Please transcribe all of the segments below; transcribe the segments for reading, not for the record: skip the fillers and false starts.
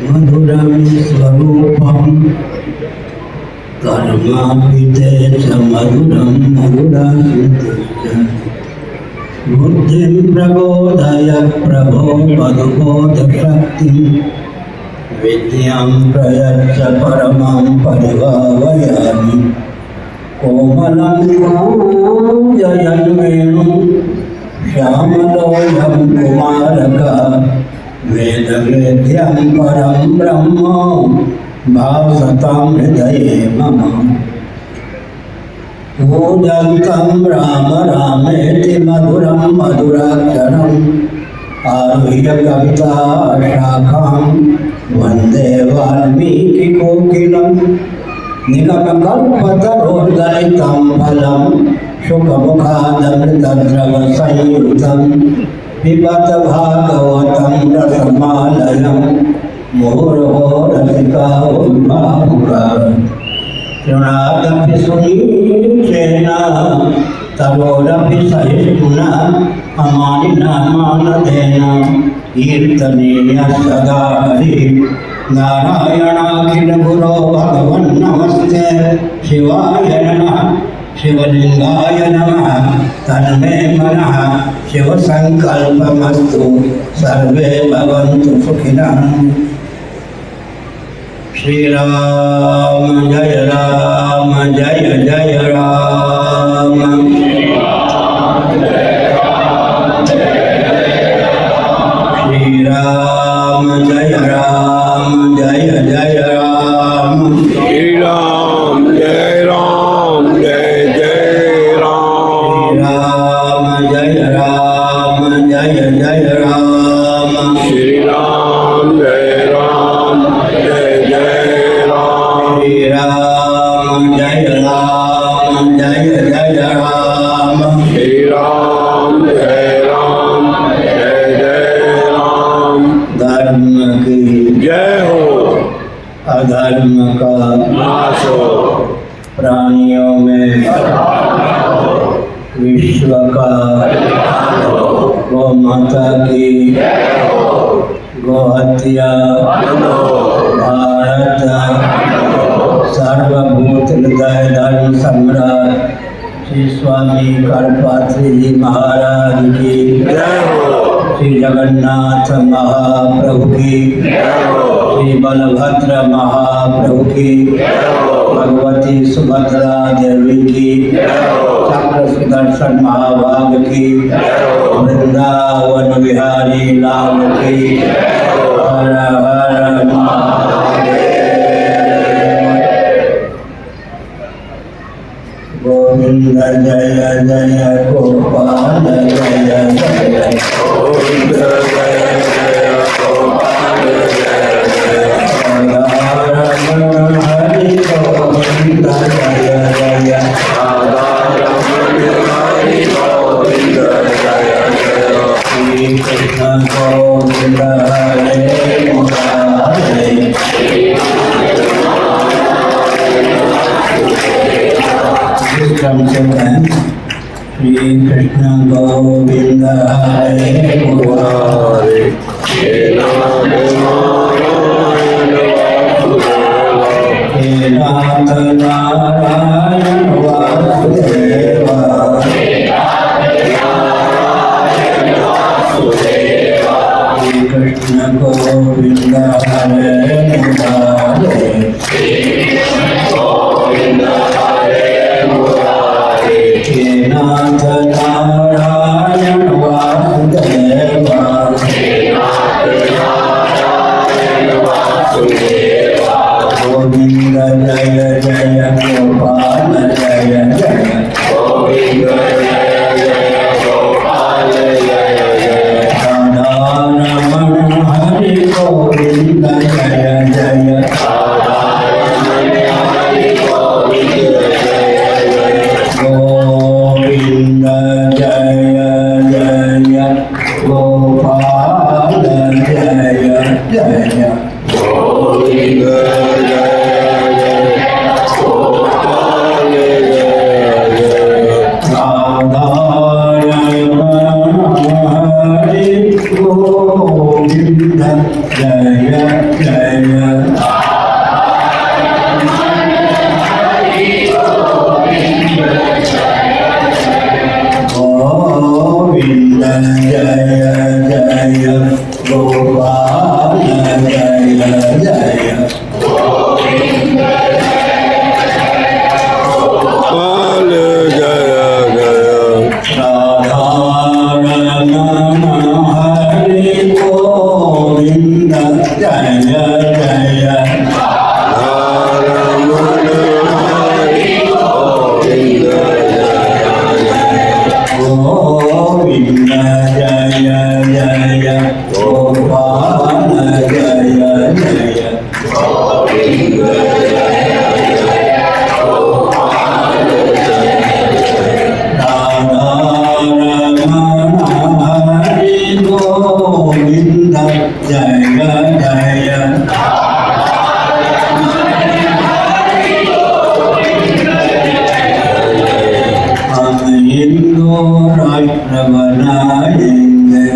मधुरं स्वरूपं कर्मापिते च मधुरं मधुरास्मृतिश्च बुद्धिं प्रबोधय प्रभो मधुबोधशक्तिं विद्यां प्रयच्छ परमां परिभावयामि कोमलं जयन् वेणुं श्यामलोऽयं कुमारकः वेदवेद्यं परं ब्रह्म भासतां हृदये मम कूजन्तं राम रामेति मधुरं मधुराक्षरम् आरुह्य कविताशाखां वन्दे वाल्मीकिकोकिलं निगमकल्पतरोर्गलितं फलं शुकमुखादमृतद्रवसंयुतं पिबत भागवतं रसमालयं मुहुर्हो रसिका उन्मादुकाः शृणादपि सुनीचेन तरोरपि सहिष्णुना अमानिना मानदेन कीर्तनीय सदा हरिः नारायणाखिल गुरो भगवन् नमस्ते शिवाय नमः शिवलिंगाय नमः तन्मे मनः शिवसंकल्पमस्तु सर्वे भवन्तु सुखिनः। श्री राम जय जय राम। श्री राम जय जय राम। श्री राम जय जय राम। जय जय राम। श्री राम जय जय राम। श्री राम जय जय राम। श्री राम जय जय राम। धर्म की जय हो, अधर्म का नाश हो, प्राणियों में विश्व का गौ माता की गौ हत्या भारत सर्वभूत हृदय धर्म सम्राट श्री स्वामी करपात्री जी महाराज की जय हो, श्री जगन्नाथ महाप्रभु की श्री बलभद्र महाप्रभु की भगवती सुभद्रा देवी की चक्र सुदर्शन महाभाग की वृंदावन बिहारी लाल की हर हर महादेव। गोविंद जय जय गोपाल जय जय गोविंद जय जय गोपाल जय जय। हरि गोविंद जय जय हरि गोविंद जय जय। श्री कृष्ण गोविंद हरे मुरारे क्रम से श्री कृष्ण गोविंद हरे मुरारे। हे नाथ नारायण वासुदेवा श्री कृष्ण गोविंद हरे मुरारे। हे नाथ नारायण वासुदेवा गोविंद जय जय गोपाल जय जय गोविंद जय जय गोपाल जय जय। राधा रमण हरि गोविंद जय जय गोविंद जय जय गोपाल जय जय गोविंद जय जय गोपाल जय जय। राधा रमण हरि गोविंद जय गोविंद जय जय गोपाल जय जय गोपाल जय जय राधारमण हरि गोविंद जय जय रमण हरि गोविंद गोविंद जय जय गोपाल जय जय राधारमण हरि गोविंद जय जय हम हिंदू राष्ट्र बनाएंगे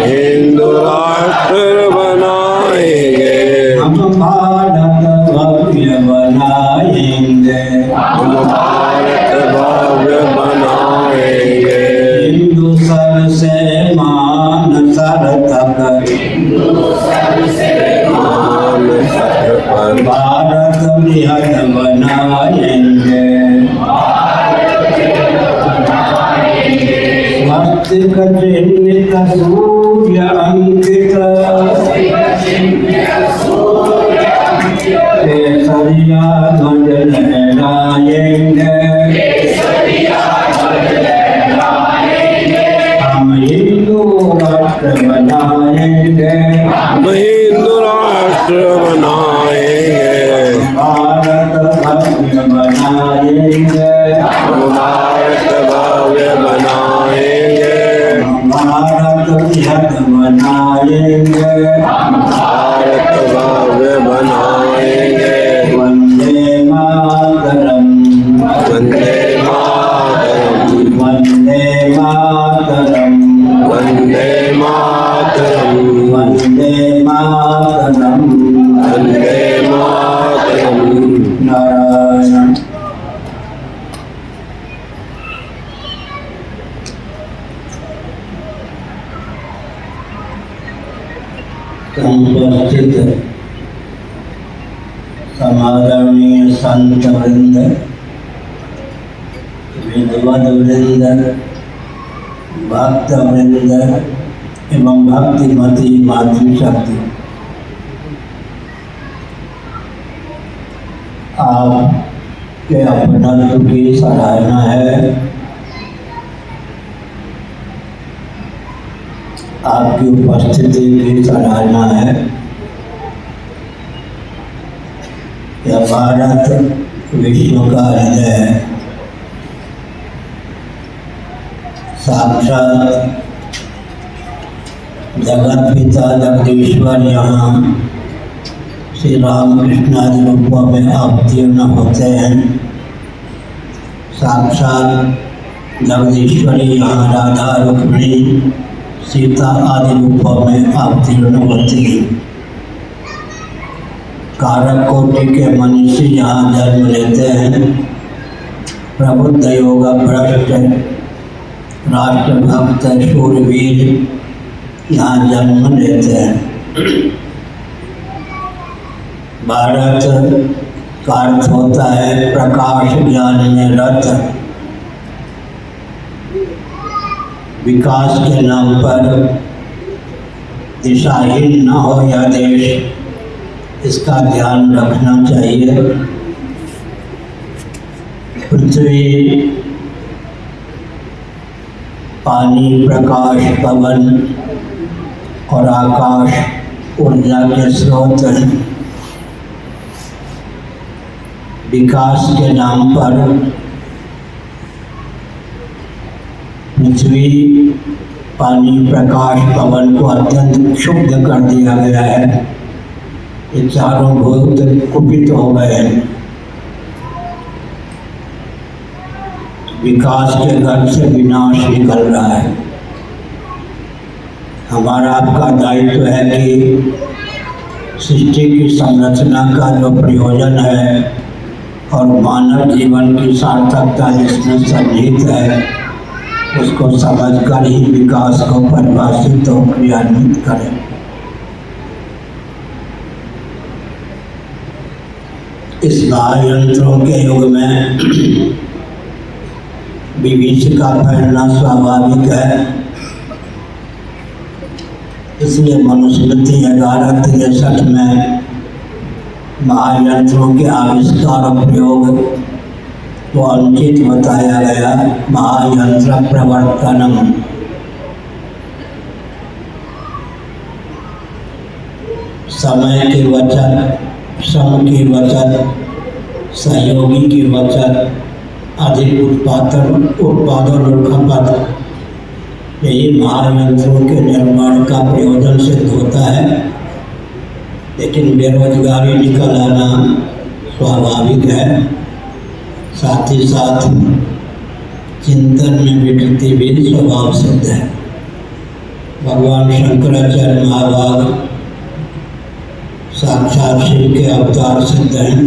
हिंदू राष्ट्र बनाएंगे हम भारत भव्य बनाएंगे हम भारत भव्य बनाएंगे हिंदू सर से मान सर तक मान सर पर भारत बृहद बनाएंगे स्वस्तिक चिन्हित सूर्य अंकित केसरिया ध्वज लहराएंगे हम हिंदू राष्ट्र बनाएंगे हम हिंदू राष्ट्र बनाएंगे भारत भव्य बनाएंगे हम भारत भव्य बनाएंगे भारत बृहद बनाएंगे भारत भव्य बनाएंगे वंदे मातरम वंदे मातरम वंदे मातरम वंदे मातरम वंदे मातरम वंदे मातरम नारायण उपस्थित समादरणीय संत वृंद विद्वद वृंद भक्त वृंद एवं भक्तिमती मातृशक्ति आपके अपनत्व की सराहना है आपकी उपस्थिति की सराहना है यह भारत विश्व का हृदय है साक्षात जगत पिता जगदीश्वर यहाँ श्री रामकृष्ण आदि रूपों में अवतीर्ण होते हैं साक्षात जगदीश्वरी यहाँ राधा रुक्मिणी सीता आदि रूपों में अवतीर्ण होती हैं कारक कोटि के मनुष्य यहाँ जन्म लेते हैं प्रबुद्ध योग भ्रष्ट राष्ट्रभक्त शूरवीर यहाँ जन्म लेते हैं भारत का अर्थ होता है प्रकाश ज्ञान में रत विकास के नाम पर दिशाहीन न हो यह देश इसका ध्यान रखना चाहिए पृथ्वी पानी प्रकाश पवन और आकाश ऊर्जा के स्रोत हैं विकास के नाम पर पृथ्वी पानी प्रकाश पवन को अत्यंत क्षुब्ध कर दिया गया है ये चारों भूत कुपित हो गए हैं विकास के घर से विनाश निकल रहा है हमारा आपका दायित्व है कि सृष्टि की संरचना का जो प्रयोजन है और मानव जीवन की सार्थकता जिसमें सन्निहित है, उसको समझकर ही विकास को परिभाषित और क्रियान्वित करें। इस महायंत्रों के युग में विभीषिका फैलना स्वाभाविक है। इसलिए मनुस्मृति 1163 में महायंत्रों के आविष्कार और प्रयोग को अनुचित बताया गया। महायंत्र प्रवर्तनम, समय की बचत, श्रम की बचत, सहयोगी की बचत, अधिक उत्पादन और खपत, यही महायंत्रों के निर्माण का प्रयोजन सिद्ध होता है। लेकिन बेरोजगारी निकल आना स्वाभाविक है, साथ ही साथ चिंतन में विकृति भी स्वभाव सिद्ध है। भगवान शंकराचार्य महाभाग साक्षात शिव के अवतार सिद्ध हैं।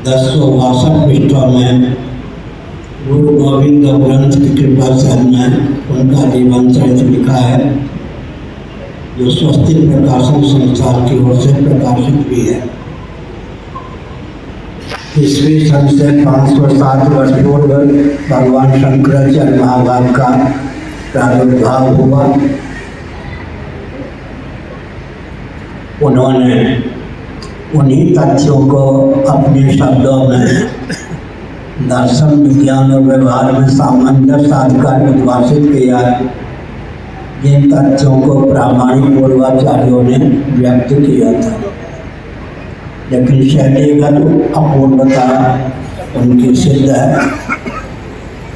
1062 पृष्ठों में गुरु गोविंद ग्रंथ की कृपा से हमने उनका जीवन चरित्र लिखा है, जो स्वस्तिक प्रकाशन संस्थान की ओर से प्रकाशित भी है। ईस्वी सन से 507 वर्ष पूर्व भगवान शंकराचार्य महाभाग का प्रादुर्भाव हुआ। उन्होंने उन्हीं तथ्यों को अपने शब्दों में दर्शन, विज्ञान और व्यवहार में सामंजस्य साधकर उद्भाषित किया, जिन तथ्यों को प्रामाणिक पूर्वाचार्यों ने व्यक्त किया था। लेकिन शैलीगत अपूर्वता उनकी सिद्ध है।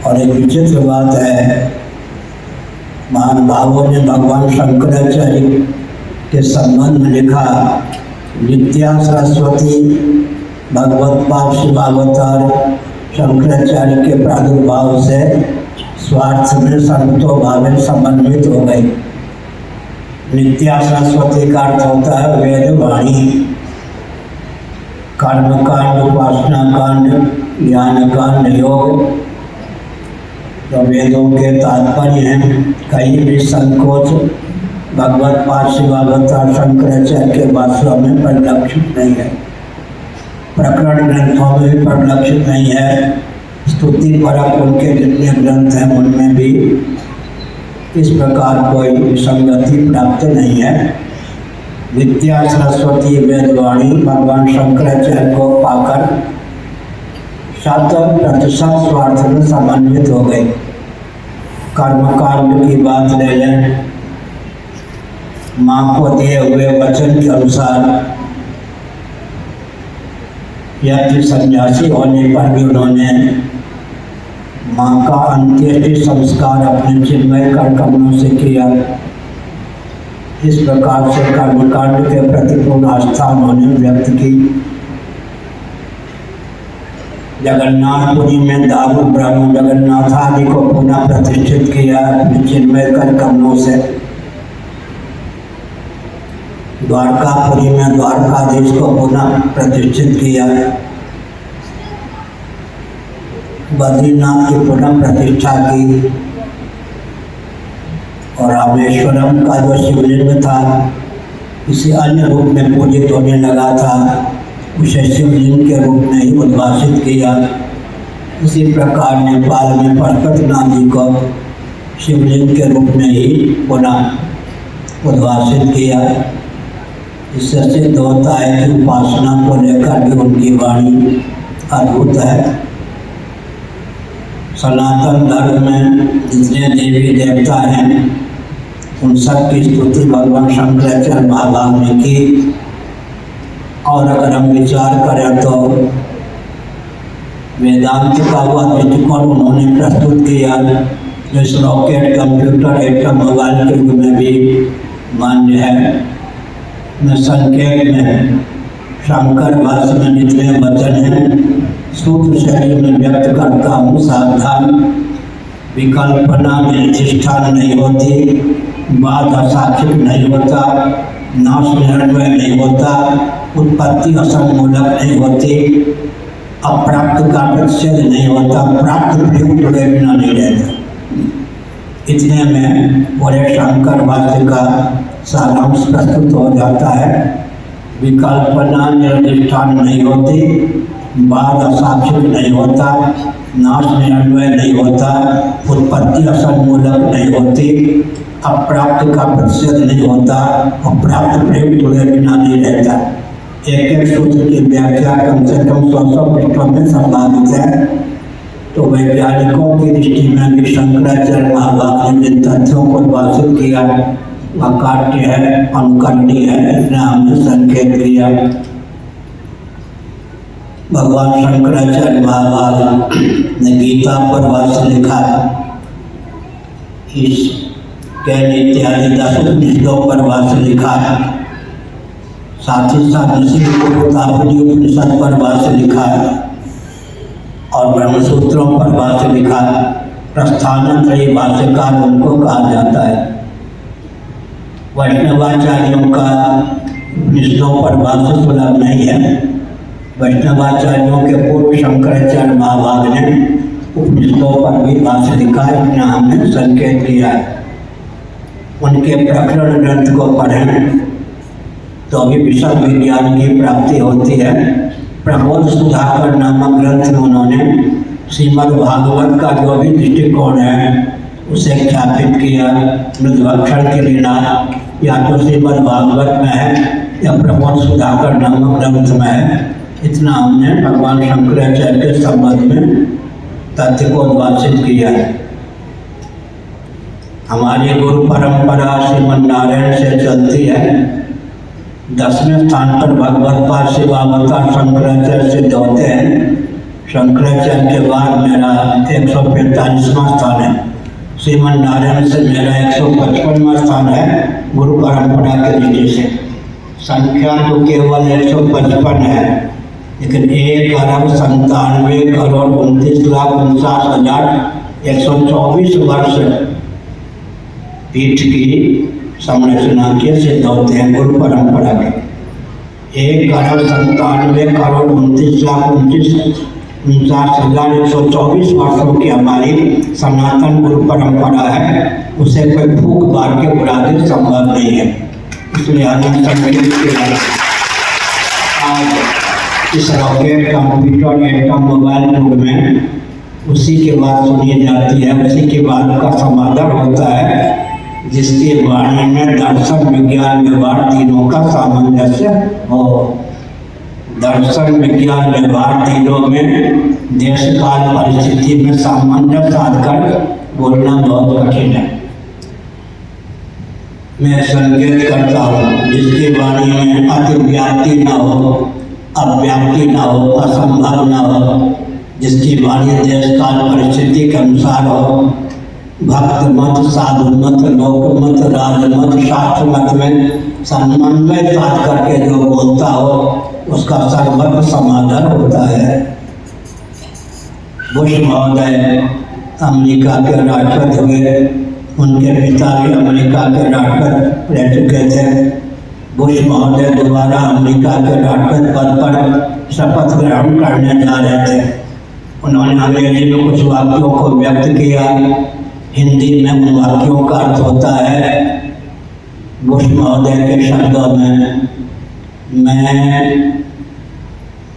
और एक विचित्र बात है, महान भावों ने भगवान शंकराचार्य के संबंध में लिखा, विद्या सरस्वती भगवत पाद शिवावतार शंकराचार्य के प्रादुर्भाव से स्वार्थ में सर्वतो भावे समन्वित हो गई। नित्या सरस्वती का अर्थ होता है वेद वाणी, कर्मकांड, उपासना कांड, ज्ञान कांड, योग, तो वेदों के तात्पर्य हैं। कहीं भी संकोच भगवत पाद शिवावतार शंकराचार्य के भाषणों में परिलक्षित नहीं है, प्रकरण ग्रंथों में भी परिलक्षित नहीं है। स्तुति परक उनके जितने ग्रंथ हैं उनमें भी इस प्रकार कोई विसंगति प्राप्त नहीं है। विद्या सरस्वती वेदवाणी भगवान शंकराचार्य को पाकर 100% स्वार्थ में समन्वित हो गई। कर्मकांड की बात ले लें, माँ को दिए हुए वचन के अनुसार यज्ञ सन्यासी होने पर भी उन्होंने माँ का अंत्येष्टि संस्कार अपने चिन्मय कर कमलों से किया। इस प्रकार से कर्मकांड के प्रति पूर्ण आस्था उन्होंने व्यक्त की। जगन्नाथपुरी में दारू ब्रह्म जगन्नाथ आदि को पुनः प्रतिष्ठित किया अपने चिन्मय कर कमलों से। द्वारकापुरी में द्वारकाधीश को पुनः प्रतिष्ठित किया। बद्रीनाथ की पुनः प्रतिष्ठा की। और रामेश्वरम का जो शिवलिंग था किसी अन्य रूप में पूजित होने लगा था, उसे शिवलिंग के रूप में ही उद्भाषित किया। इसी प्रकार नेपाल में पशुपतिनाथ जी को शिवलिंग के रूप में ही पुनः उद्भाषित किया। इससे सिद्ध होता है कि उपासना को लेकर भी उनकी वाणी अद्भुत है। सनातन धर्म में जितने देवी देवता हैं उन सब की स्तुति भगवान शंकराचार्य महाभाग ने की। और अगर हम विचार करें तो वेदांत का वह दृष्टिकोण उन्होंने प्रस्तुत किया जो इस रॉकेट, कंप्यूटर, एटम, मोबाइल के युग में भी मान्य है। मैं संक्षेप में शंकर भाष्य में जितने वचन हैं सूत्र शैली में व्यक्त करता हूँ। सावधान, विकल्पना में अधिष्ठान नहीं होती, बात असाक्षिक नहीं होता, नाश निरन्वय नहीं होता, उत्पत्ति असन्मूलक नहीं होती, अप्राप्त का प्रतिषेध नहीं होता, प्राप्त प्रयुक्त हुए बिना नहीं रहता। इतने में पूरे शंकर भाष्य का सारांश प्रस्तुत हो जाता है। विकल्पना निर्दिष्टान नहीं होती, बाद असाक्षिक नहीं होता, नाश निरन्वय नहीं होता, उत्पत्ति असन्मूलक नहीं होती, अप्राप्त का प्रतिषेध नहीं होता और प्राप्त प्रयुक्त हुए बिना नहीं रहता। एक एक सूत्र की व्याख्या कम से कम 100 पृष्ठों में संभावित है। तो वैज्ञानिकों की दृष्टि में भी शंकराचार्य महाभाग ने जिन तथ्यों को उद्भाषित किया वह काट्य है, अनुकरणीय है, इसने हमने संकेत किया। भगवान शंकराचार्य महाभाग ने गीता पर भाष्य लिखा, इस कैन इत्यादि 10 उपनिषदों पर भाष्य लिखा, साथ ही साथ ऋषितापनी उपनिषद पर भाष्य लिखा और ब्रह्मसूत्रों पर भाष्य लिखा। प्रस्थानत्रयी भाष्यकार उनको कहा जाता है। वैष्णवाचार्यों का उपनिषदों पर भाष्य सुलभ नहीं है। वैष्णवाचार्यों के पूर्व शंकराचार्य महाभाग ने उपनिषदों पर भी भाष्य लिखा, इसने हमने संकेत किया है। उनके प्रकरण ग्रंथ को पढ़ें तो अभी विशद विज्ञान की प्राप्ति होती है। प्रबोध सुधाकर नामक ग्रंथ में उन्होंने श्रीमद् भागवत का जो भी दृष्टिकोण है उसे ख्यापित किया। मृदभक्षण के बिना या तो श्रीमद् भागवत में है या प्रबोध सुधाकर नामक ग्रंथ में है। इतना हमने भगवान शंकराचार्य के संबंध में तथ्य को उद्भाषित किया है। हमारी गुरु परंपरा श्रीमद् नारायण से चलती है। 10वें स्थान पर भगवत पाद शिवावतार शंकराचार्य सिद्ध होते हैं। शंकराचार्य के बाद मेरा 145वां स्थान है। श्रीमद् नारायण से मेरा 155वां स्थान है गुरु परंपरा के दृष्टि से। संख्या तो केवल 155 है, लेकिन 1,29,29,59,124 वर्ष पीठ की संरचना के सिद्ध होते हैं गुरु परंपरा के। 1,97,29,29,124 वर्षों की हमारी सनातन गुरु परंपरा है। उसे कोई फूक मार के बुरा देना संभव नहीं है। इसलिए आज इस रॉकेट कंप्यूटर एटम मोबाइल युग में उसी की बात सुनी जाती है, उसी की बात का समाधान होता है जिसकी वाणी में दर्शन विज्ञान व्यवहार तीनों का सामंजस्य हो। दर्शन विज्ञान व्यवहार तीनों में देश काल परिस्थिति में सामंजस्य साधकर बोलना बहुत कठिन है। मैं संकेत करता हूँ, जिसकी वाणी में अतिव्याप्ति न हो, अव्याप्ति न हो, असंभव न हो, जिसकी वाणी देश काल परिस्थिति के अनुसार हो, भक्त मत, साधु मत, लोक मत, राज मत, शास्त्र मत में समन्वय साध करके जो बोलता हो उसका सर्वत्र समाधान होता है। बुश महोदय अमेरिका के राष्ट्रपति हुए, उनके पिता भी अमेरिका के राष्ट्रपति रह चुके थे। बुश महोदय दोबारा अमेरिका के राष्ट्रपति पद पर शपथ ग्रहण करने जा रहे थे। उन्होंने अंग्रेजी में कुछ वाक्यों को व्यक्त किया। हिंदी में उन वाक्यों का अर्थ होता है, बुश महोदय के शब्दों में, मैं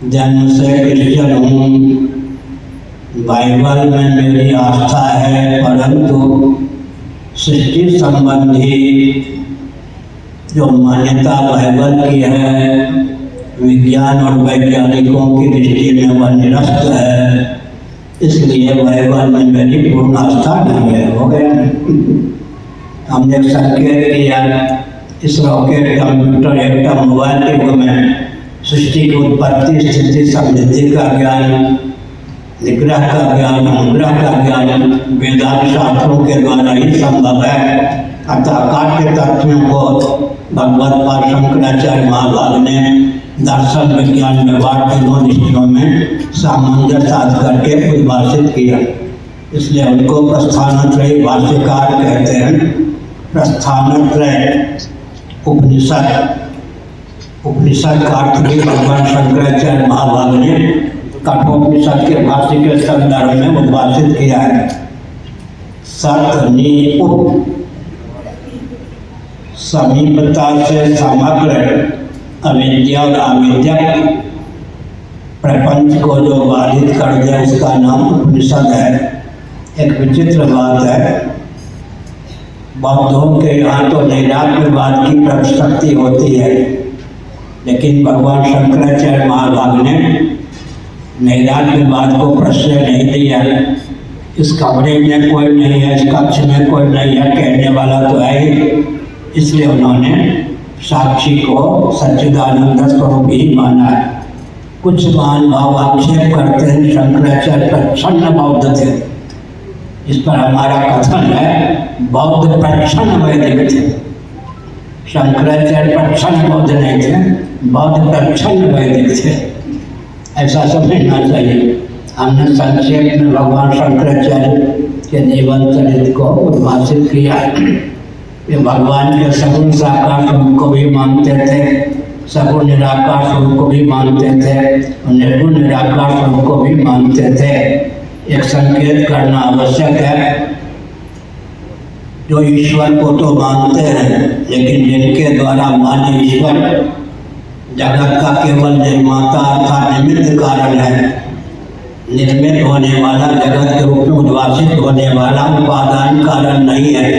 जन्म से क्रिश्चियन हूँ, बाइबल में मेरी आस्था है, परंतु सृष्टि संबंधी जो मान्यता बाइबल की है विज्ञान और वैज्ञानिकों की दृष्टि में वह निरस्त है, इसलिए बाइबल में मेरी पूर्ण आस्था नहीं है। हो गया। हमने संकेत किया इस रॉकेट कंप्यूटर एटम मोबाइल युग में सृष्टि की उत्पत्ति, स्थिति, समृद्धि का ज्ञान, निग्रह का ज्ञान, अनुग्रह का ज्ञान वेदांत शास्त्रों के द्वारा ही संभव है। अतः काट्य तत्वों को भगवत पाद शंकराचार्य महाभाग ने दर्शन विज्ञान व्यवहार तीनों दृष्टियों में सामंजस्य साध करके परिभाषित किया। इसलिए उनको प्रस्थानत्रयी भाष्यकार कहते हैं। प्रस्थानत्रय उपनिषद का अर्थ भी भगवान शंकराचार्य महाभाग ने कठोपनिषद के भाष्य के संदर्भ में उद्भाषित किया है। सत नि उप समीपता से समग्र अविद्या और अविद्या प्रपंच को जो बाधित कर दे उसका नाम उपनिषद है। एक विचित्र बात है, बौद्धों के यहाँ तो नैरात्यवाद की प्रशक्ति होती है, लेकिन भगवान शंकराचार्य महाभाग ने नैरात्यवाद को प्रश्रय नहीं दिया। इस कमरे में कोई नहीं है, इस कक्ष में कोई नहीं है, कहने वाला तो है ही, इसलिए उन्होंने साक्षी को सच्चिदानंद स्वरूप ही माना है। कुछ महानुभाव आक्षेप करते हैं शंकराचार्य प्रच्छन्न बौद्ध थे। इस पर हमारा कथन है, बौद्ध प्रच्छन्न वैदिक थे, शंकराचार्य प्रच्छन्न बौद्ध नहीं थे, बौद्ध प्रच्छन्न वैदिक थे। ऐसा समझना चाहिए। हमने संक्षेप में भगवान शंकराचार्य के जीवन चरित्र को उद्भाषित किया। ये भगवान के सगुण साकार स्वरूप को भी मानते थे, सगुण निराकार स्वरूप को भी मानते थे, निर्गुण निराकार स्वरूप को भी मानते थे। एक संकेत करना आवश्यक है, जो ईश्वर को तो मानते हैं, लेकिन जिनके द्वारा मान्य ईश्वर जगत का केवल निर्माता अर्थात निमित्त कारण है, निर्मित होने वाला, जगत के रूप में उद्भाषित होने वाला उपादान कारण नहीं है,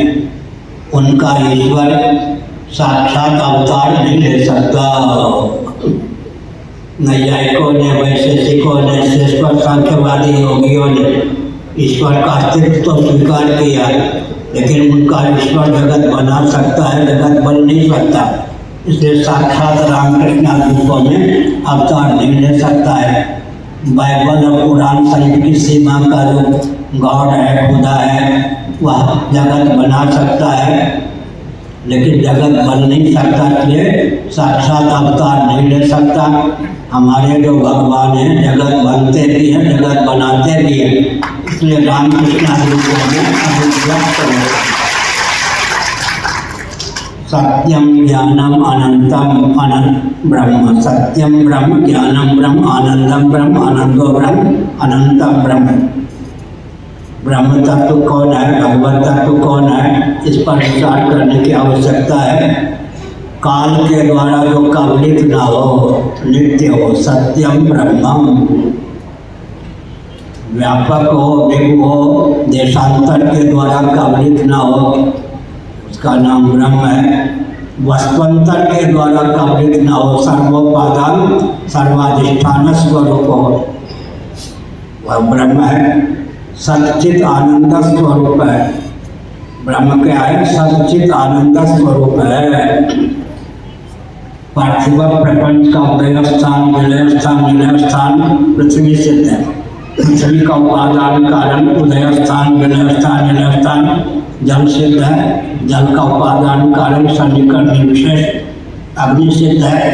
उनका ईश्वर साक्षात अवतार नहीं ले सकता। नैयायिकों ने, वैशेषिकों ने, श्रेष्ठ सांख्यवादी योगियों ने ईश्वर का अस्तित्व तो स्वीकार किया, लेकिन उनका ईश्वर जगत बना सकता है, जगत बन नहीं सकता। इसलिए साक्षात रामकृष्ण आदि रूपों में अवतार नहीं ले सकता है। बाइबल और कुरान शरीफ की सीमा का जो गॉड है, खुदा है, वह जगत बना सकता है, लेकिन जगत बन नहीं सकता, इसलिए साक्षात अवतार नहीं ले सकता। हमारे जो भगवान हैं जगत बनते भी हैं, जगत बनाते भी हैं, इसलिए रामकृष्ण आदि रूपों में अभिव्यक्त है। सत्यम ज्ञानम अनंतम अनंत ब्रह्म, सत्यम ब्रह्म, ज्ञानम ब्रह्म, आनंदम ब्रह्म, आनंदो ब्रह्म, अनंतम ब्रह्म। ब्रह्म तत्व कौन है, भगवत तत्व कौन है, इस पर विचार करने की आवश्यकता है। काल के द्वारा जो कवलित न हो, नित्य हो, सत्यम ब्रह्मम, व्यापक हो, विभु हो, देशांतर के द्वारा कवलित न हो, उसका नाम ब्रह्म है। वस्तुअंतर के द्वारा कवलित न हो, सर्वोपादान सर्वाधिष्ठान स्वरूप हो, वह ब्रह्म है। सच्चित आनंद स्वरूप है। ब्रह्म क्या है? सच्चित आनंद स्वरूप है। पार्थिव प्रपंच का उदय स्थान, विलय स्थान, निलय स्थान पृथ्वी सिद्ध है। पृथ्वी का उपादान कारण उदय स्थान, विलय स्थान, निलय स्थान जल सिद्ध है। जल का उपादान कारण सन्निकट निर्विशेष अग्नि सिद्ध है।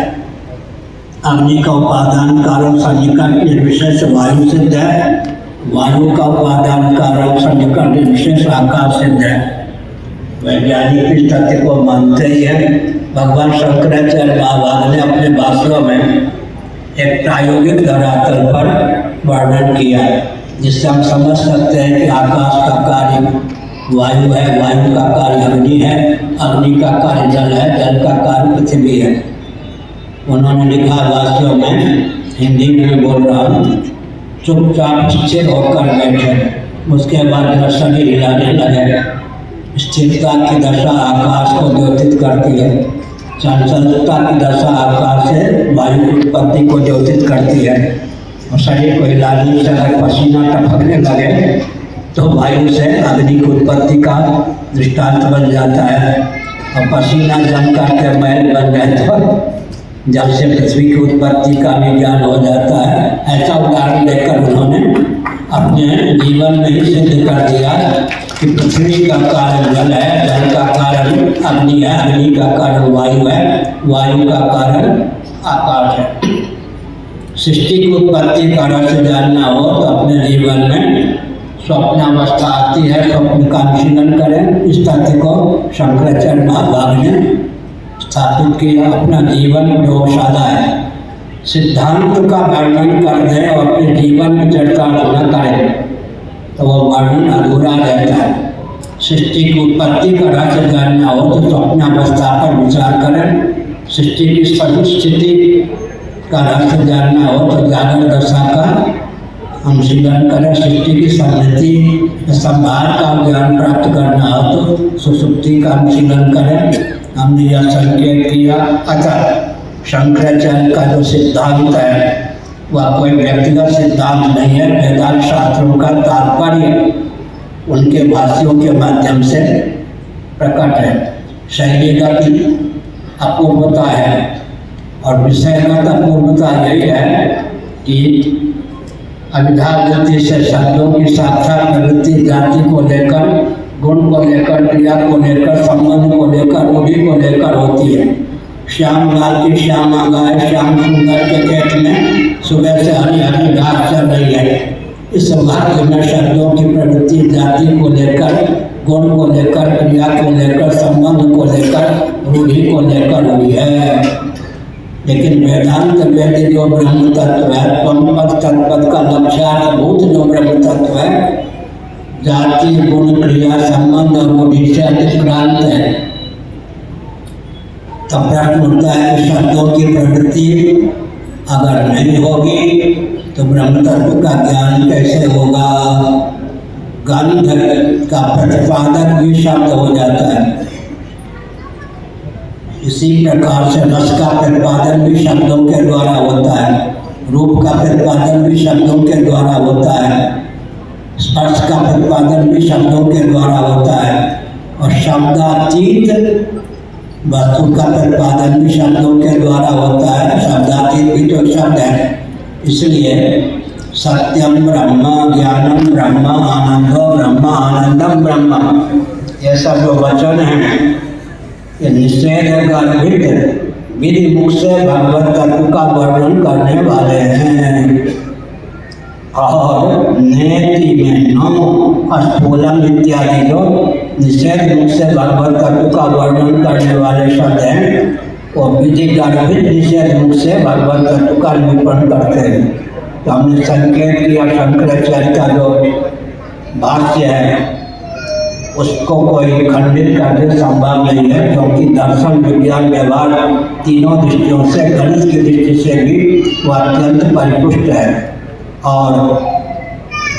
अग्नि का उपादान कारण सन्निकट निर्विशेष वायु सिद्ध है। वायु का उपादान कारण सन्निकट निर्विशेष आकाश सिद्ध है। वैज्ञानिक इस तथ्य को मानते ही है। भगवान शंकराचार्य महाभाग ने अपने भाषणों में एक प्रायोगिक धरातल पर वर्णन किया, जिससे हम समझ सकते हैं कि आकाश का कार्य वायु है, वायु का कार्य अग्नि है, अग्नि का कार्य जल है, जल का कार्य पृथ्वी है। उन्होंने लिखा भाषणों में, हिंदी में बोल रहा हूँ, चुपचाप स्थिर होकर बैठे, उसके बाद शरीर हिलाने लगे। स्थिरता की दशा आकाश को द्योतित करती है। चंचलता की दशा आकाश से वायु की उत्पत्ति को द्योतित करती है। और शरीर को हिलाने से अगर पसीना टपकने लगे तो वायु से अग्नि की उत्पत्ति का दृष्टांत बन जाता है। और पसीना जम करके मैल बन जाए तो जल से पृथ्वी की उत्पत्ति का भी ज्ञान हो जाता है। ऐसा उदाहरण देकर उन्होंने अपने जीवन में ही सिद्ध कर दिया कि पृथ्वी का कारण जल है, जल का कारण अग्नि है, अग्नि का कारण वायु है, वायु का कारण आकाश है। सृष्टि की उत्पत्ति का रहस्य जानना हो तो अपने जीवन में स्वप्नावस्था आती है, स्वप्न का अनुशीलन करें। इस तथ्य को शंकराचार्य महाभाग ने स्थापित किया। अपना जीवन प्रयोगशाला है। सिद्धांत का वर्णन कर दे और अपने जीवन में चर्चा न करें तो वह वर्णन अधूरा रहता है। सृष्टि की उत्पत्ति का रहस्य जानना हो तो स्वप्नावस्था पर विचार करें। सृष्टि की स्थिति का रहस्य जानना हो तो जागरण दशा का अनुशीलन करें। सृष्टि की समृद्धि संभार का ज्ञान प्राप्त करना हो तो सुसुप्ति का अनुशीलन करें। हमने यह संकेत किया। अतः शंकराचार्य का जो सिद्धांत है वह कोई व्यक्तिगत सिद्धांत नहीं है। वेदांत शास्त्रों का तात्पर्य उनके भाष्यों के माध्यम से प्रकट है। शैलीगत अपूर्वता है और विषयगत अपूर्वता यही है कि अविधावृत्ति से शब्दों की साक्षात प्रवृत्ति जाति को लेकर, गुण को लेकर, क्रिया को लेकर, संबंध को लेकर, रूढ़ी को लेकर होती है। श्याम लाल की श्यामा गाय श्याम सुंदर के खेत में सुबह से हरी हरी घास चल रही है। इस वाक्य में शब्दों की प्रवृत्ति जाति को लेकर, गुण को लेकर, क्रिया को लेकर, संबंध को लेकर, रूढ़ी को लेकर हुई है। लेकिन वेदांत वेद जो ब्रह्म तत्व है, पंपद तत्पद का लक्ष्यार्थभूत जो ब्रह्म तत्व है, जाति गुण क्रिया संबंध और रूढ़ी से अतिक्रांत है। तो प्रश्न उठता है कि शब्दों की प्रवृत्ति अगर नहीं होगी तो ब्रह्म तत्व का ज्ञान कैसे होगा। गंध का प्रतिपादक भी शब्द हो जाता है। इसी प्रकार से रस का प्रतिपादन भी शब्दों के द्वारा होता है। रूप का प्रतिपादन भी शब्दों के द्वारा होता है। स्पर्श का प्रतिपादन भी शब्दों के द्वारा होता है। और शब्दातीत वस्तु का प्रतिपादन भी शब्दों के द्वारा होता है। शब्दातीत भी तो शब्द है। इसलिए सत्यम ब्रह्म, ज्ञानम ब्रह्म, आनंदो ब्रह्म, आनंदम ब्रह्म, ये सब जो वचन हैं ये निषेध गर्भित विधि मुख से भगवत तत्व का वर्णन करने वाले हैं। और नेति में नमो स्थूलम इत्यादि जो निषेध मुख से भगवत तत्व का वर्णन करने वाले शब्द हैं वो विधि गर्भित निषेध मुख से भगवत तत्व का निरूपण करते हैं। तो हमने संकेत किया शंकराचार्य का जो भाष्य है उसको कोई खंडित करने संभव नहीं है, क्योंकि दर्शन विज्ञान व्यवहार तीनों दृष्टियों से, गणित की दृष्टि से भी वह अत्यंत परिपुष्ट है। और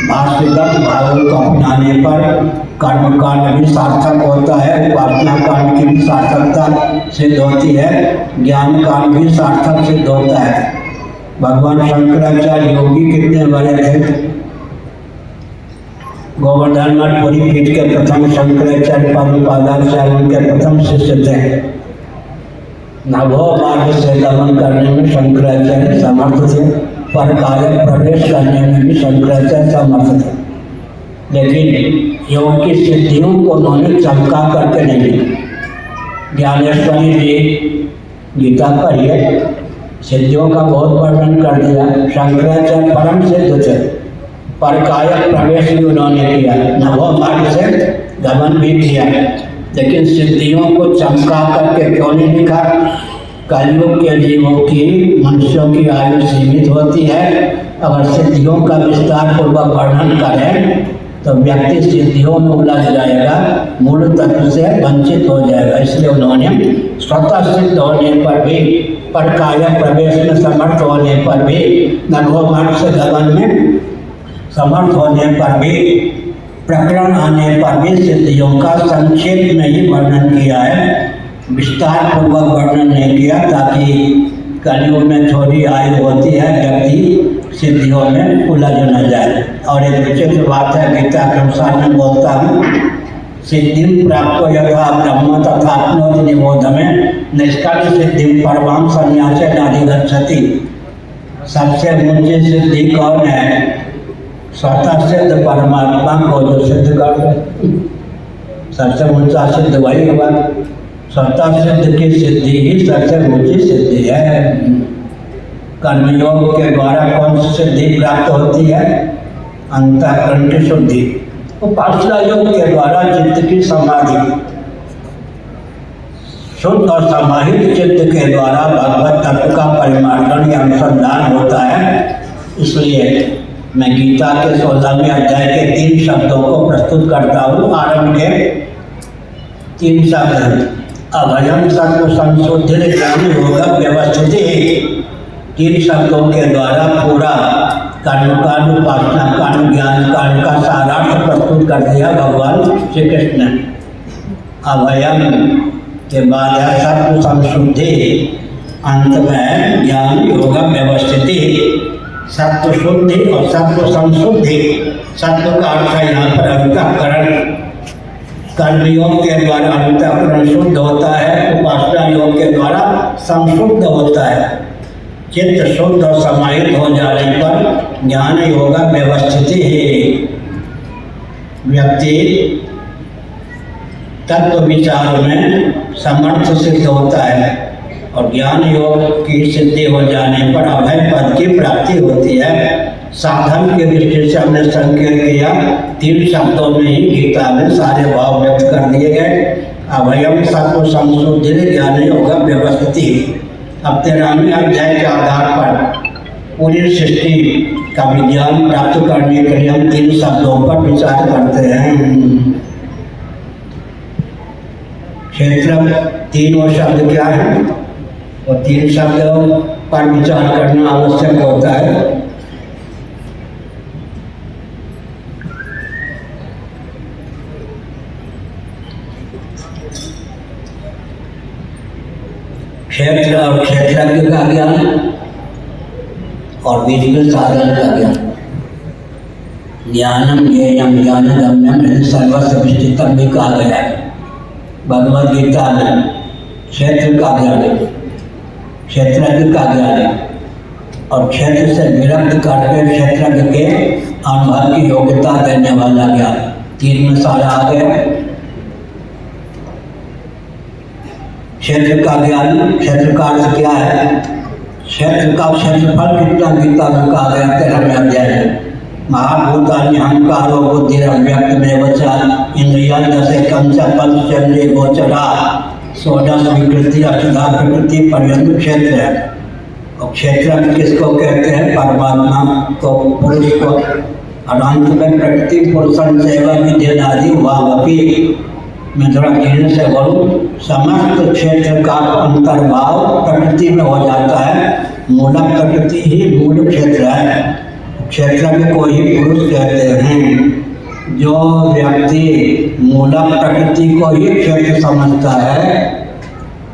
भाष्यगत भावों को अपनाने पर कर्म कांड भी सार्थक होता है, उपासना कांड की भी सार्थकता सिद्ध होती है, ज्ञान कांड भी सार्थक सिद्ध होता है। भगवान शंकराचार्य योगी कितने बड़े थे। गोवर्धन मठ पुरी पीठ के प्रथम शंकराचार्य पादुपादाचार्य उनके प्रथम शिष्य थे। नभो मार्ग से गमन करने में शंकराचार्य समर्थ थे, पर कार्य प्रवेश करने में भी शंकराचार्य समर्थ थे। लेकिन योग की सिद्धियों को उन्होंने चमका करके नहीं लिखा। ज्ञानेश्वरी जी गीता पढ़िए, सिद्धियों का बहुत वर्णन कर दिया। शंकराचार्य परम सिद्ध थे, पर कायक प्रवेश भी उन्होंने किया, नभो मार्ग से गमन भी किया। लेकिन सिद्धियों को चमका करके क्यों नहीं लिखा। कलयुग के जीवों की, मनुष्यों की आयु सीमित होती है। अगर सिद्धियों का विस्तार पूर्वक वर्णन करें तो व्यक्ति सिद्धियों में उलझ जाएगा, मूल तत्व से वंचित हो जाएगा। इसलिए उन्होंने स्वतः सिद्ध होने पर भी, पर कायक प्रवेश में समर्थ होने पर भी, नभो मार्ग से गमन में समर्थ होने पर भी, प्रकरण आने पर भी सिद्धियों का संक्षेप में ही वर्णन किया है, विस्तार पूर्वक वर्णन नहीं किया, ताकि कलयुग में थोड़ी आयु होती है, व्यक्ति सिद्धियों में उलझ न जाए। और एक विचित्र बात है, गीता के अनुसार मैं बोलता हूँ, सिद्धिं प्राप्तो यथा ब्रह्म तथाप्नोति निबोध में निष्कर्ष सिद्धिं परमां संन्यासे नाधिगच्छति। सबसे ऊंची सिद्धि कौन है। स्वतः सिद्ध परमात्मा को जो सिद्ध कर दे, सबसे ऊंचा सिद्ध वही हुआ। स्वतः सिद्ध की सिद्धि ही सबसे ऊंची सिद्धि है। कर्मयोग के द्वारा कौन सी सिद्धि प्राप्त होती है। अंतःकरण की शुद्धि। उपासना योग के द्वारा चित्त की समाधि। शुद्ध और समाहित चित्त के द्वारा भगवत तत्व का परिमार्जन या अनुसंधान होता है। इसलिए मैं गीता के 16वें अध्याय के 3 शब्दों को प्रस्तुत करता हूँ। आरंभ के 3 शब्द हैं। अभयम सत्व संशुद्धि ज्ञान योग व्यवस्थिति। 3 शब्दों के द्वारा पूरा कर्मकांड, उपासना कांड, ज्ञान कांड का सारांश प्रस्तुत कर दिया भगवान श्री कृष्ण ने। अभयम के बाद है सत्व संशुद्धि, अंत में है ज्ञान योग व्यवस्थिति। सत्व शुद्धि और सत्व संशुद्धि। सत्व का अर्थ है यहाँ पर अंतःकरण। कर्मयोग के द्वारा अंतःकरण शुद्ध होता है, उपासना योग के द्वारा संशुद्ध होता है। चित्त शुद्ध और समाहित हो जाने पर ज्ञान योग व्यवस्थिति है। व्यक्ति तत्व विचार में समर्थ सिद्ध होता है और ज्ञान योग की सिद्धि हो जाने पर अभय पद की प्राप्ति होती है। साधन की दृष्टि से हमने संकेत किया, 3 शब्दों में ही गीता में सारे भाव व्यक्त कर दिए गए। अभयम सत्व संशुद्धि ज्ञान योग व्यवस्थिति। अब 13वें अध्याय के आधार पर पूरी सृष्टि का विज्ञान प्राप्त करने के लिए हम 3 शब्दों पर विचार करते हैं। क्षेत्र 3 शब्द क्या है और 3 शब्दों पर विचार करना आवश्यक होता है। क्षेत्र और क्षेत्रज्ञ का ज्ञान और बीच में साधन का ज्ञान। ज्ञानम ज्ञेयम ज्ञानगम्यम सर्वस्व विष्टितम भी कहा गया है भगवद गीता में। क्षेत्र का ज्ञान, क्षेत्रज्ञ का ज्ञान और क्षेत्र से विरक्त करके क्षेत्रज्ञ के अनुभव की योग्यता देने वाला ज्ञान। 3 में सारा आ गया। क्षेत्र का ज्ञान, क्षेत्र का अर्थ क्या है? क्षेत्र का क्षेत्रफल कितना गीता में कहा गया 13वें अध्याय में। महाभूतानि अहंकारो बुद्धि अव्यक्त में वचा इंद्रिया दशे कंच पंचचंद्रिय गोचरा षोडश विकृति अष्टधा प्रकृति पर्यंत क्षेत्र है। और क्षेत्र किसको कहते हैं? परमात्मा को, पुरुष को। और अंत में प्रकृति पुरुषन सेवा विद्यादि वावपी। मैं थोड़ा धीरे से बोलूँ। समस्त क्षेत्र का अंतर्भाव प्रकृति में हो जाता है। मूल प्रकृति ही मूल क्षेत्र है। क्षेत्र को ही पुरुष कहते हैं। जो व्यक्ति मूल प्रकृति को ही क्षेत्र समझता है,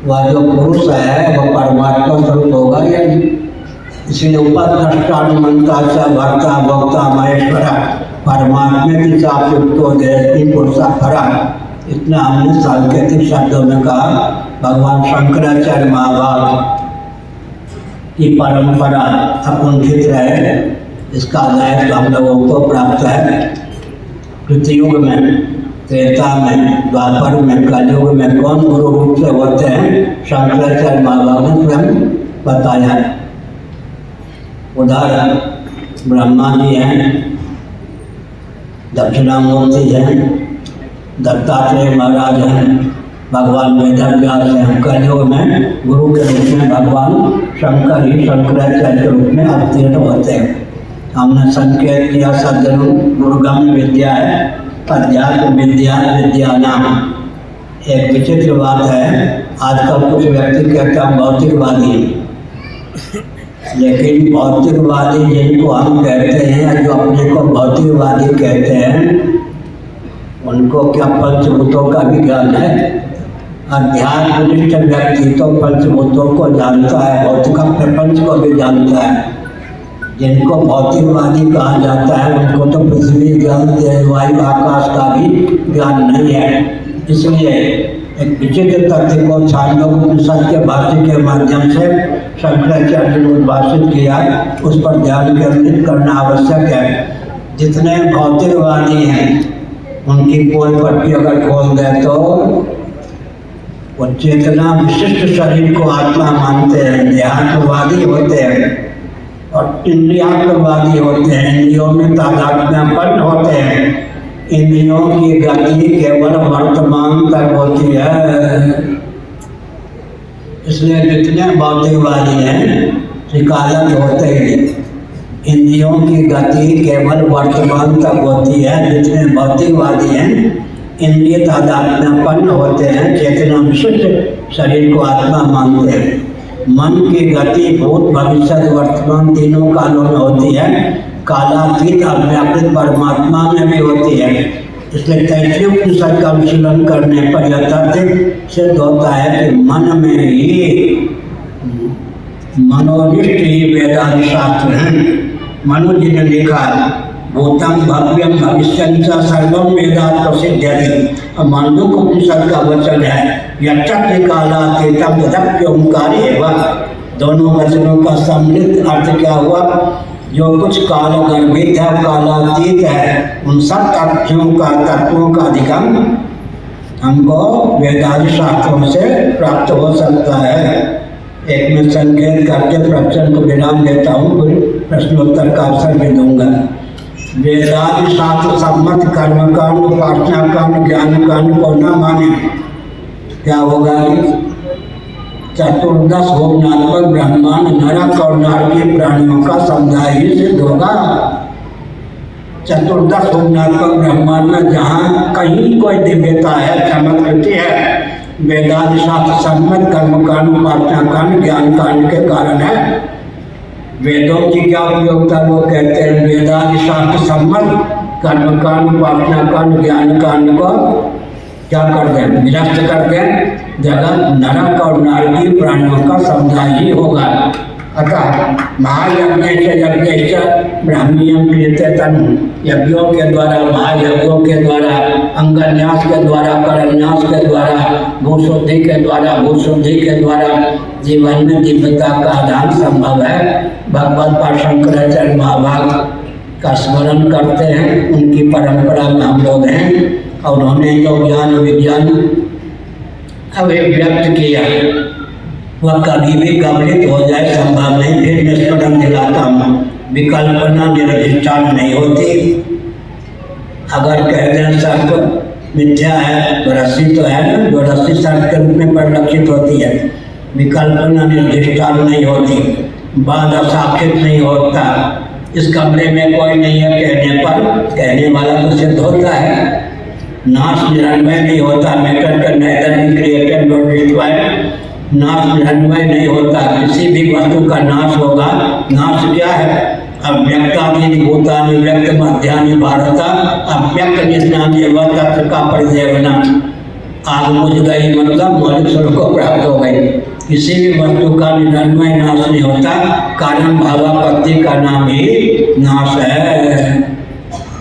वह जो पुरुष है वह परमात्मा स्वरूप होगा या नहीं? इसलिए उपद्रष्टानुमंता च भर्ता भोक्ता महेश्वरा परमात्मा की साथ युक्तो देहति पुरुषा फरा। इतना हमने सांकेतिक शब्दों में कहा। भगवान शंकराचार्य महाभाग की परंपरा अकुंठित रहे, इसका दायित्व हम लोगों को प्राप्त है। कृतयुग में, त्रेता में, द्वापर में, कलयुग में कौन गुरु रूप से होते हैं? शंकराचार्य महाभाग ने स्वयं बताया। उदाहरण ब्रह्मा जी हैं, दक्षिणामूर्ति हैं, दत्तात्रेय महाराज हैं, भगवान वेदव्यास हैं। कलयुग में गुरु के रूप में भगवान शंकर ही शंकराचार्य के रूप में अवतीर्ण होते हैं। हमने संकेत किया सज्जनों, दुर्गम विद्या है, अध्यात्म विद्या विद्यानाम। एक विचित्र बात है, आजकल कुछ व्यक्ति कहते हैं भौतिकवादी, लेकिन भौतिकवादी जिनको हम कहते हैं, जो अपने को भौतिकवादी कहते हैं, उनको क्या पंचभूतों का भी ज्ञान है? अध्यात्मनिष्ठ व्यक्ति तो पंचभूतों को जानता है, भौतिक प्रपंच को भी जानता है। जिनको भौतिकवादी कहा जाता है उनको तो पृथ्वी, जल, तेज, वायु, आकाश का भी ज्ञान नहीं है। इसलिए एक विचित्र तथ्य को छांदोग्य उपनिषद के भाष्य के माध्यम से शंकराचार्य ने उद्भाषित किया, उस पर ध्यान केंद्रित करना आवश्यक है। जितने भौतिकवादी हैं उनकी पोल पट्टी अगर खोल दें तो वो चेतना विशिष्ट शरीर को आत्मा मानते हैं, देहात्मवादी होते हैं और इंद्रियात्मवादी होते हैं, इंद्रियों में तादात्म्यपन्न होते हैं। इंद्रियों की गति केवल वर्तमान तक होती है। इसलिए जितने भौतिकवादी हैं शिकायत होते ही इंद्रियों की गति केवल वर्तमान तक होती है। जितने भौतिकवादी हैं इंद्रिय तादात्म्यपन्न होते हैं, चेतना विशिष्ट शरीर को आत्मा मानते हैं। मन की गति भूत भविष्य वर्तमान तीनों कालों में होती है। कालातीत अव्याकृत परमात्मा में भी होती है। इसलिए तैतृय उपनिषद का विचलन करने पर यह तथ्य सिद्ध होता है कि मन में ही मनोनिष्ठ ही वेदांत शास्त्र हैं। मनु जी ने लिखा भूतम भव्यम भविष्यं च सर्वम वेदात् प्रसिद्ध्यति। और मांडूक्य उपनिषद का वचन है यच्चक्र कालातीतम तदप्योंकार एवं। दोनों वचनों का सम्मिलित अर्थ क्या हुआ? जो कुछ काल गर्भित है, कालातीत है, उन सब तत्वों का अधिगम हमको वेदांत शास्त्रों से प्राप्त हो सकता है। एक में संकेत करके प्रवचन को विराम देता हूँ, प्रश्नोत्तर का अवसर भी दूंगा। वेदांत शास्त्र सम्मत कर्मकांड, उपासना कांड, ज्ञान कांड को न माने क्या होगा? चतुर्दश भोगनात्मक ब्रह्मांड नरक और नारकीय प्राणियों का समुदाय ही सिद्ध होगा। चतुर्दश भोगनात्मक ब्रह्मांड में जहाँ कहीं कोई दिव्यता है, चमत्कृति है, वेदांत शास्त्र सम्मत कर्मकांड, उपासना कांड, ज्ञान कांड के कारण है। वेदों की क्या उपयोगिता? लोग कहते हैं वेदांत शास्त्र सम्मत कर्मकांड, उपासना कांड, ज्ञान कांड को क्या कर दें? निरस्त कर दें। जगत नरक और नारकीय प्राणियों का समुदाय ही होगा। अतः महायज्ञ से यज्ञ ब्राह्मीयम क्रियते तन। यज्ञों के द्वारा, महायज्ञों के द्वारा, अंगन्यास के द्वारा, करन्यास के द्वारा, भूशुद्धि के द्वारा, भूशुद्धि के द्वारा जीवन में दिव्यता का आधान संभव है। भगवत पाद शंकराचार्य महाभाग का स्मरण करते हैं, उनकी परंपरा में हम लोग हैं और उन्होंने जो ज्ञान विज्ञान अभिव्यक्त किया वह कभी भी गंभीर हो जाए संभव नहीं। फिर मैं स्मरण दिलाता हूँ, विकल्पना निर्धिष्ठान नहीं होती। अगर कह दें सर्प मिथ्या है तो रस्सी तो है ना, जो रस्सी सर्प के रूप में परिलक्षित होती है। विकल्पना निर्धिष्ठान नहीं होती, बाद असाक्षित नहीं होता। इस कमरे में कोई नहीं है कहने पर कहने वाला तो सिद्ध होता है। नाश निरन्वय नहीं होता, मैटर का nether be created not destroyed. नाश निरन्वय नहीं होता, किसी भी वस्तु का नाश होगा। नाश क्या है? अव्यक्तानि भूतानि व्यक्त मध्यानि भारत अव्यक्त निष्णानि व तत्व का परिदेवना। आग बुझ गई मतलब मौलिक स्वरूप को प्राप्त हो गई। किसी भी वस्तु का निरन्वय नाश नहीं होता, कारण भावापत्ति का नाम ही नाश है।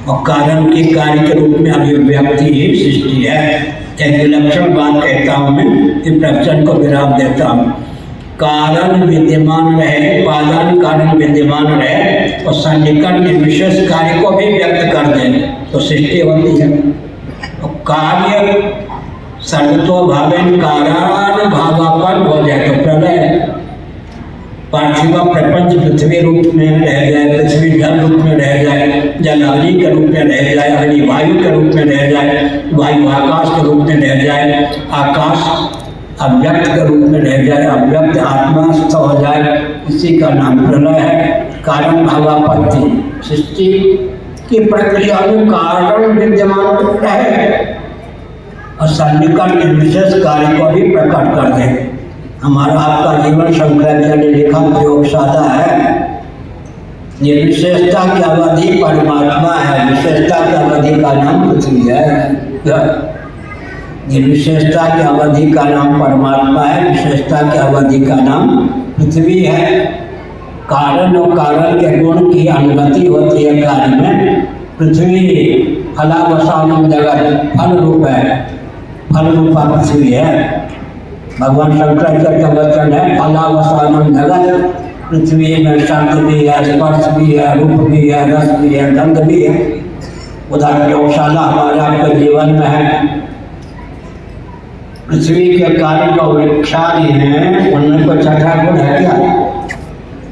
और कारण की कार्य के रूप में अभिव्यक्ति ही सृष्टि है। एक विलक्षण बात कहता हूँ मैं, कि प्रवचन को विराम देता हूँ। कारण विद्यमान रहे, उपादान कारण विद्यमान रहे और सन्निकट निर्विशेष कार्य को भी व्यक्त कर दे तो सृष्टि होती है। और कार्य सर्वतो भावेन कारण भावापन्न हो जाए तो प्रलय है। पार्थिव प्रपंच पृथ्वी रूप में रह जाए, पृथ्वी जल रूप में रह जाए, जल अग्नि के रूप में रह जाए, अग्नि वायु के रूप में रह जाए, वायु आकाश के रूप में रह जाए, आकाश अव्यक्त के रूप में रह जाए, अव्यक्त आत्मा स्थ हो जाए, इसी का नाम प्रलय है। कारण भावापत्ति सृष्टि की प्रक्रिया में कारण विद्यमान रहे और सन्निकट निर्विशेष कार्य को भी प्रकट कर दे। हमारा आपका जीवन शंकराचार्य ने लिखा प्रयोगशाला है। निर्विशेषता की अवधि परमात्मा है, विशेषता की अवधि का नाम पृथ्वी है। निर्विशेषता की अवधि का नाम परमात्मा है, विशेषता की अवधि का नाम पृथ्वी है। कारण और कारण के गुण की अनुगति होती है कार्य में। पृथ्वी फलावसानम जगत फल रूप है, फल रूपा पृथ्वी है। भगवान शंकराचार्य का वचन है फलावसानम जगत। पृथ्वी में शब्द भी है, स्पर्श भी है, रूप भी है, रस भी है, गंध भी है। उधर प्रयोगशाला हमारे आपके जीवन में है। पृथ्वी के कार्य जो वृक्षादि हैं उनमें कोई छठा गुण है क्या?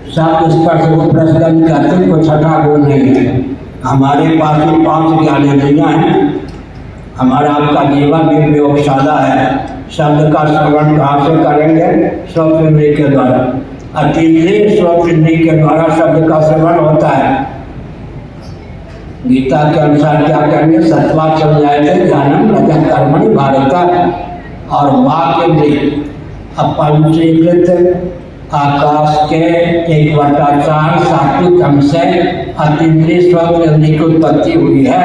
शब्द स्पर्श रूप रस गंध कहते कोई छठा गुण नहीं है। हमारे पास में 5 ज्ञानेंद्रियां हैं। हमारा आपका जीवन भी प्रयोगशाला है। शब्द का श्रवण कहाँ से करेंगे? श्रोत्र इंद्रिय के द्वारा। अतीन्द्रिय श्रोत्र इंद्रिय के द्वारा शब्द का श्रवण होता है। गीता के अनुसार क्या करेंगे? सत्वा चल जाएंगे ज्ञानम रजः कर्मणि भारता। और वाक इंद्रिय अपंचीकृत आकाश के 1/4 सात्विक अंश से अतीन्द्रिय श्रोत्र इंद्रिय की उत्पत्ति हुई है।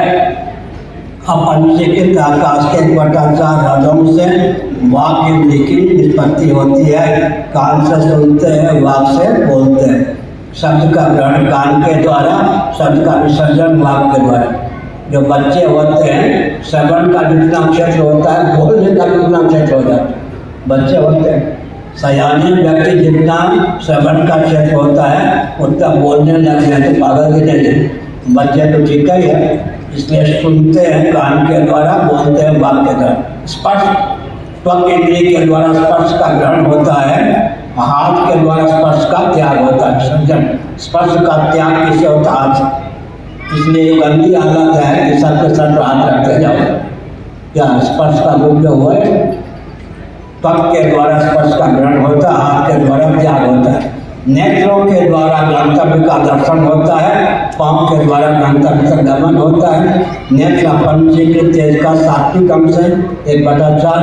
अपंचीकृत आकाश के 1/4 रजों से वाक इंद्रिय की निष्पत्ति होती है। कान से सुनते हैं, वाक से बोलते हैं। शब्द का ग्रहण कान के द्वारा, शब्द का विसर्जन वाक के द्वारा। जो बच्चे होते हैं, श्रवण का जितना क्षेत्र होता है, बोलने का जितना क्षेत्र होता है। बच्चे होते हैं, सयाने व्यक्ति जितना श्रवण का क्षेत्र होता है उतना बोलने लगते हैं तो पागल भी नहीं। बच्चे तो ठीक ही है, इसलिए सुनते हैं कान के द्वारा, बोलते हैं वाक के द्वारा। स्पर्श त्वक इंद्रिय के द्वारा स्पर्श का ग्रहण होता है। हाथ के द्वारा स्पर्श का त्याग होता है। सज्जन, स्पर्श का त्याग किसे होता है? हाथ से। इसलिए गंदी आदत है कि सर के सर पर हाथ रखते जाओ। क्या स्पर्श का रूप जो हुआ है? त्वक के द्वारा स्पर्श का ग्रहण होता है, हाथ के द्वारा त्याग होता है। नेत्रों के द्वारा गंतव्य का दर्शन होता है, पांव के द्वारा गंतव्य का गमन होता है। नेत्र पंचीकृत तेज का सात्विक अंश है 1/4।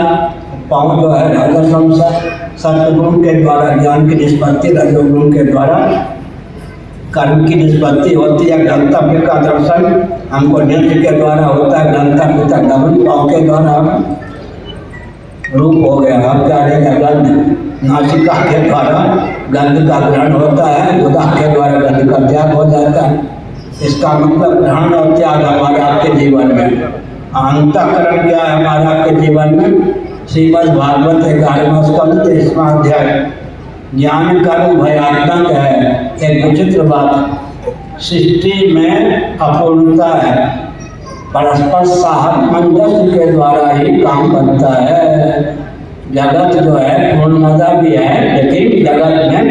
पांव जो है राजस अंश है। सत्वगुण के द्वारा ज्ञान की निष्पत्ति, रजोगुण के द्वारा कर्म की निष्पत्ति होती है। गंतव्य का दर्शन हमको नेत्र के द्वारा होता है, गंतव्य तक गमन पांव के द्वारा रूप हो गया। अब क्या रहेगा? गंध। नासिका के द्वारा गंध का ग्रहण होता है, गुदा के द्वारा गंध का त्याग हो जाता है। इसका मतलब ग्रहण और त्याग हमारे आपके जीवन में। अंतःकरण क्या है हमारे आपके जीवन में? श्रीमद् भागवत 11वां स्कंद 23वां अध्याय। ज्ञान कर्म भयात्मक है। एक विचित्र बात, सृष्टि में अपूर्णता है। परस्पर सामंजस्य के द्वारा ही काम बनता है। जगत जो है पूर्णता भी है, लेकिन जगत में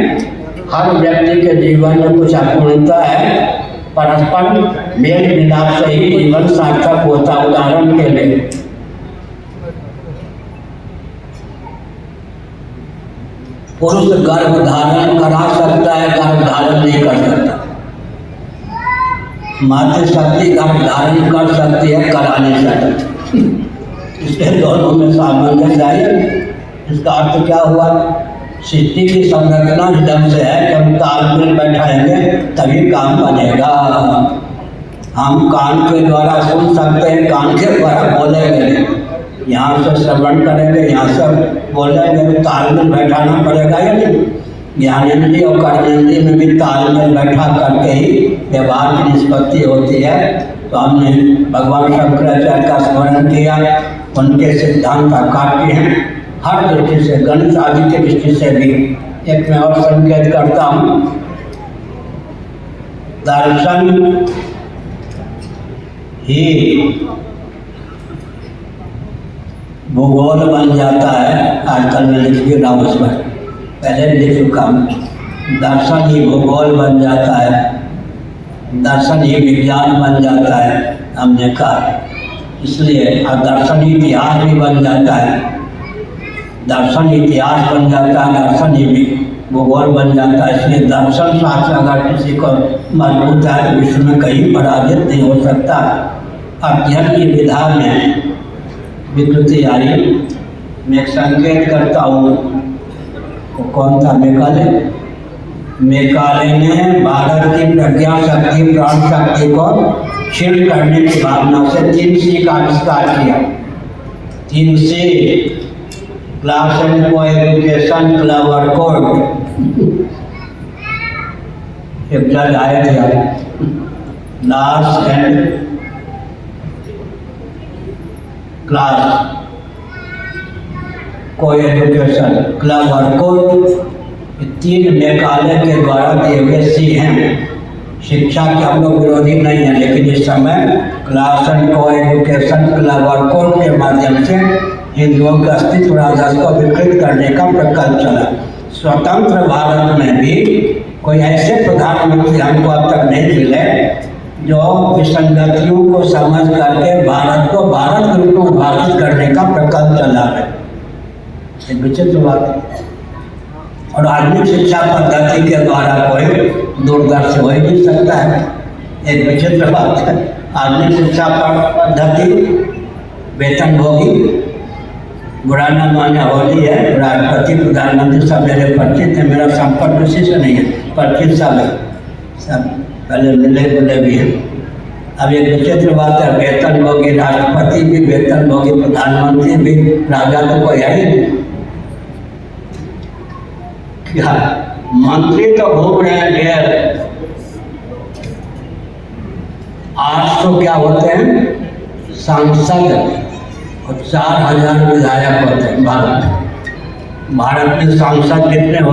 हर व्यक्ति के जीवन में कुछ अपूर्णता है। परस्पर मेल मिलाप से ही जीवन सार्थक होता। उदाहरण के लिए पुरुष गर्भ धारण करा सकता है, गर्भ धारण नहीं कर सकता। मातृशक्ति गर्भ धारण कर सकती है, करा नहीं सकती। इसके दोनों में सामंजस्य आए। इसका अर्थ क्या हुआ? सृष्टि की संरचना इस ढंग से है कि हम तालमेल बैठाएंगे तभी काम बनेगा। हम कान के द्वारा सुन सकते हैं, कान के द्वारा बोलेंगे। यहाँ से श्रवण करेंगे, यहाँ से बोलेंगे, तालमेल बैठाना पड़ेगा या नहीं? ज्ञानेंद्रिय और कर्मेंद्रिय में भी तालमेल बैठा करके ही व्यवहार की निष्पत्ति होती है। तो हमने भगवान शंकराचार्य का स्मरण किया, उनके सिद्धांत काट्य हैं हर दृष्टि से, गणित आदि की दृष्टि से भी। एक मैं और संकेत करता हूँ, दर्शन ही भूगोल बन जाता है। आजकल मैं लिख भी रहा हूँ उस पर, पहले लिख चुका हूँ। दर्शन ही भूगोल बन जाता है, दर्शन ही विज्ञान बन जाता है, हमने कहा। इसलिए और दर्शन ही इतिहास भी बन जाता है। दर्शन इतिहास बन जाता है, दर्शन ही भूगोल बन जाता है। इसलिए दर्शन शास्त्र अगर किसी को मजबूत है तो विश्व में कहीं पराजित नहीं हो सकता। अध्ययन की विधा में विकृति आई। मैं एक संकेत करता हूँ, वो कौन था? मेकाले ने भारत की प्रज्ञा शक्ति, प्राण शक्ति को क्षीण करने की भावना से 3C का आविष्कार किया। 3C, क्लास एंड को एजुकेशन, क्लवर कोड। एक जज आए थे, क्लास एंड क्लास को एजुकेशन, क्लवर कोड, 3 मेकाले के द्वारा दिए हुए सी हैं। शिक्षा के हम लोग विरोधी नहीं है, लेकिन इस समय क्लास एंड को एजुकेशन, क्लवर कोड के माध्यम से हिंदुओं के अस्तित्व राजस्व को विकृत करने का प्रकल्प चला। स्वतंत्र भारत में भी कोई ऐसे प्रधानमंत्री हमको अब तक नहीं मिले जो विसंगतियों को समझ करके भारत को भारत के रूप में भारत करने का प्रकल्प चला है। एक विचित्र बात है। और आधुनिक शिक्षा पद्धति के द्वारा कोई दूरदर्श हो ही नहीं सकता है, एक विचित्र बात है। आधुनिक शिक्षा पद्धति वेतनभोगी, बुरा न माने होली है, राष्ट्रपति प्रधानमंत्री सब मेरे परिचित है, मेरा संपर्क किसी से नहीं है, परिचित सब पहले मिले जुले भी हैं। अब एक विचित्र बात है, वेतनभोगी राष्ट्रपति भी, वेतनभोगी प्रधानमंत्री भी, राजा तो कोई है ही नहीं। क्या मंत्री तो घूम रहे हैं ढेर, 800 क्या होते हैं सांसद और 4000 विधायक होते हैं भारत में। भारत में सांसद कितने